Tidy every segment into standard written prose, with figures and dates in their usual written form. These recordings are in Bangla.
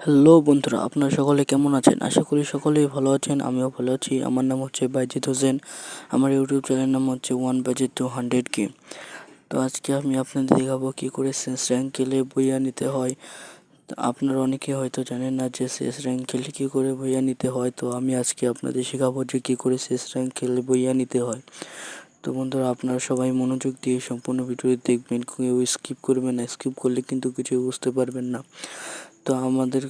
হ্যালো বন্ধুরা, আপনারা সকলে কেমন আছেন? আশা করি সকলেই ভালো আছেন। আমিও ভালো আছি। আমার নাম হচ্ছে বাইজিৎ হোসেন। আমার ইউটিউব চ্যানেলের নাম হচ্ছে ওয়ান বাইজিৎ 200 গেম। তো আজকে আমি আপনাদের দেখাবো কী করে শেষ র্যাঙ্ক খেলে বইয়া নিতে হয়। তো আপনারা অনেকে হয়তো জানেন না যে শেষ র্যাঙ্ক খেলে কী করে বইয়া নিতে হয়। তো আমি আজকে আপনাদের শেখাবো যে কী করে শেষ র্যাঙ্ক খেলে বইয়া নিতে হয়। তো বন্ধুরা, আপনারা সবাই মনোযোগ দিয়ে সম্পূর্ণ ভিডিওটি দেখবেন, কেউ স্কিপ করবেন না। স্কিপ করলে কিন্তু কিছুই বুঝতে পারবেন না। তো আমাদের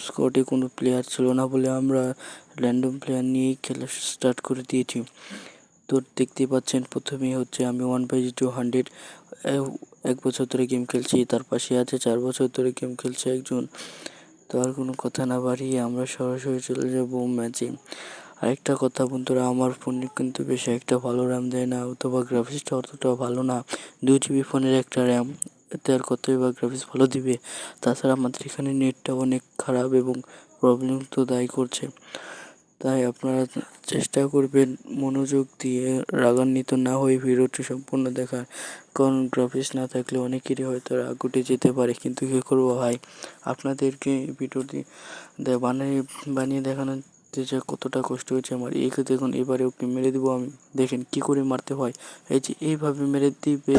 স্কোয়াডে কোনো প্লেয়ার ছিল না বলে আমরা র্যান্ডম প্লেয়ার নিয়েই খেলা স্টার্ট করে দিয়েছি। তো দেখতেই পাচ্ছেন, প্রথমেই হচ্ছে আমি 1/200 1 বছর ধরে গেম খেলছি। তার পাশে আছে 4 বছর ধরে গেম খেলছে একজন। তো আর কোনো কথা না বাড়িয়ে আমরা সরাসরি চলে যাবো ম্যাচে। আরেকটা কথা বন্ধুরা, আমার ফোনে কিন্তু বেশি একটা ভালো র্যাম দেয় না, অথবা গ্রাফিক্সটা অতটাও ভালো না। 2 GB ফোনের একটা র্যাম, এতে আর কতই বা গ্রাফিক্স ভালো দিবে। তাছাড়া আমাদের এখানে নেটটা অনেক খারাপ এবং প্রবলেম তো দায়ী করছে। তাই আপনারা চেষ্টা করবেন মনোযোগ দিয়ে রাগান্বিত না হয়ে ভিডিওটি সম্পূর্ণ দেখার, কারণ গ্রাফিক্স না থাকলে অনেকেরই হয়তো রাগ উঠে যেতে পারে। কিন্তু কী করবো ভাই, আপনাদেরকে ভিডিওটি বানিয়ে দেখানোর যে কতটা কষ্ট হয়েছে আমার। একে দেখুন, এবারে ওকে মেরে দেবো আমি। দেখেন কি করে মারতে হয়, এই যে এইভাবে মেরে দিবে,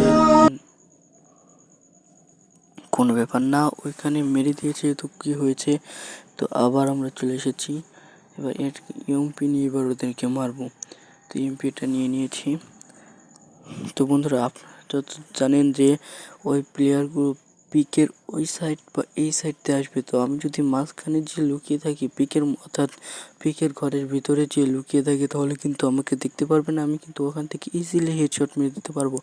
কোনো ব্যাপার না। ওইখানে মেরে দিয়েছে, তো কী হয়েছে। তো আবার আমরা চলে এসেছি। এবার ইউএমপি নিয়ে এবার ওদেরকে মারবো। তো ইউএমপিটা নিয়ে নিয়েছি। তো বন্ধুরা, আপনারা যত জানেন যে ওই প্লেয়ারগুলো পিকের ওই সাইড বা এই সাইডতে আসবে। তো আমি যদি মাঝখানে যে লুকিয়ে থাকি, অর্থাৎ পিকের ঘরের ভিতরে যে লুকিয়ে থাকি, তাহলে কিন্তু আমাকে দেখতে পারবে না। আমি কিন্তু ওখান থেকে ইজিলি হেডশট মেরে দিতে পারবো।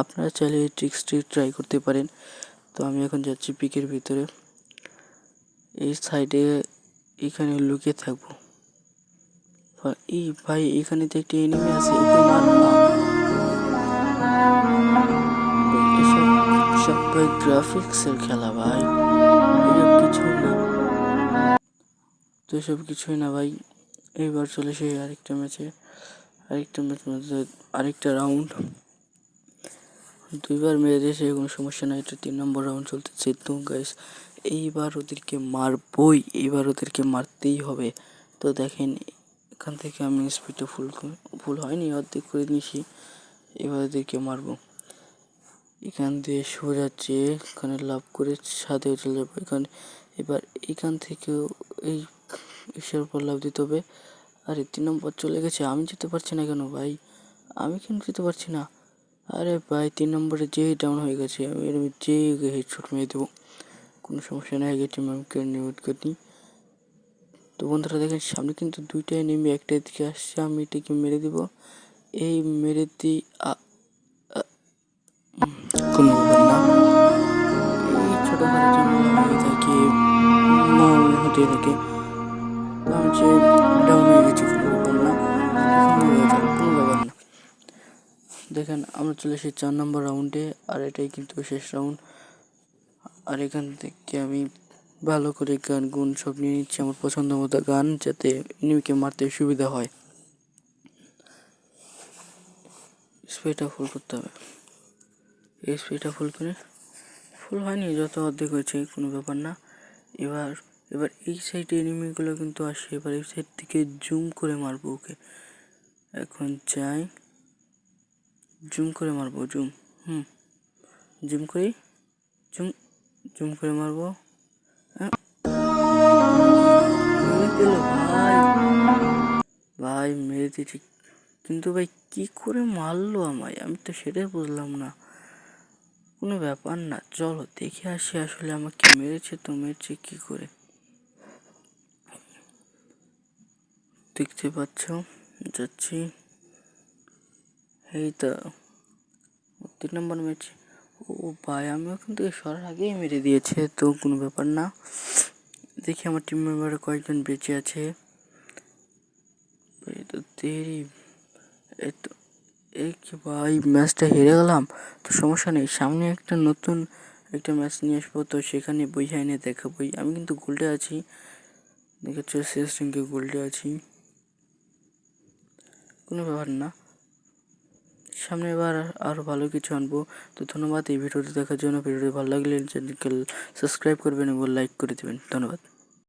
আপনারা চাইলে এই ট্রিক্সটি ট্রাই করতে পারেন। তো আমি এখন যাচ্ছি পিকের ভিতরে, এই সাইডে এখানে লুকিয়ে থাকবো। এই ভাই, এখানে তো একটা এনিমি আছে, ওকে মার। এসব ভাই গ্রাফিক্সের খেলা ভাই, এসব কিছুই না। তো এসব কিছুই না ভাই। এইবার চলে সেই আরেকটা ম্যাচ মধ্যে আরেকটা রাউন্ড। 2বার মেরে দিয়েছে, কোনো সমস্যা নাই। এটা 3 নম্বর রাউন্ড চলতেছে। তো গাইস, এইবার ওদেরকে মারবই, এইবার ওদেরকে মারতেই হবে। তো দেখেন, এখান থেকে আমি স্পিডটা ফুল হয়নি, অর্ধেক করে নিয়েছি। এবার ওদেরকে মারবো। এখান দিয়ে সোজা যেয়ে এখানে লাভ করে ছাদে চলে যাবো। এবার এখান থেকেও এই ঈশ্বর উপর লাভ দিতে হবে। আরে 3 নম্বর চলে গেছে, আমি যেতে পারছি না কেন ভাই, আমি কেন যেতে পারছি না। আরে ভাই, 3 নম্বরে যেই ডাউন হয়ে গেছে, আমি এরকম যেই হেডশট মেরে দেবো, কোনো সমস্যা নেই। আগে টিম আমি নিউট করি। তো বন্ধুরা দেখেন, সামনে কিন্তু 2টা এনিমি একটা দিকে আসছে, আমি এটাকে মেরে দেবো। এই মেরে দিই, কোনো ব্যাপার না। এই ছোটোখাটো ঝামেলা হয়ে থাকে, হতে থাকে। তো আমি যে ডাউন হয়ে গেছি, কোনো ব্যাপার না, কোনো ব্যাপার না। দেখেন, আমরা চলে এসেছি 4 নম্বর রাউন্ডে, আর এটাই কিন্তু শেষ রাউন্ড। আর এখান থেকে আমি ভালো করে গুণ সব নিয়ে নিচ্ছি, আমার পছন্দ মতো গান, যাতে এনিমিকে মারতে সুবিধা হয়। স্প্রেটা ফুল করতে হবে। এই স্প্রেটা ফুল করে, ফুল হয়নি, যত অর্ধেক হয়েছে, কোনো ব্যাপার না। এবার এই সাইডে এনিমিগুলো কিন্তু আসে। এবার এই সাইড থেকে জুম করে মারবো ওকে। এখন যাই, জুম করে মারবো, জুম জুম করে মারবো। মেরে দিল ভাই, মেরে দিয়েছি। কিন্তু ভাই কি করে মারলো আমায়, আমি তো সেটাই বুঝলাম না। কোনো ব্যাপার না, চলো দেখে আসি আসলে আমাকে মেরেছে তো মেরেছে কি করে। দেখতে পাচ্ছ, যাচ্ছি। এই তো 3 নম্বর ম্যাচ। ও ভাই, আমি ওখান থেকে সরার আগেই মেরে দিয়েছে, তো কোনো ব্যাপার না। দেখি আমার টিম মেম্বারে কয়েকজন বেঁচে আছে। এই তো দেরি, এই তো এই কি ভাই, ম্যাচটা হেরে গেলাম। তো সমস্যা নেই, সামনে নতুন একটা ম্যাচ নিয়ে আসবো, তো সেখানে বইয়া এনে দেখাবই। আমি কিন্তু গোল্ডে আছি, দেখেছো, শেষ র্যাঙ্কে গোল্ডে আছি, কোনো ব্যাপার না। সামনে এবার আরও ভালো কিছু আনবো। তো ধন্যবাদ এই ভিডিওটি দেখার জন্য। ভিডিওটি ভালো লাগলে চ্যানেলকে সাবস্ক্রাইব করবেন এবং লাইক করে দেবেন। ধন্যবাদ।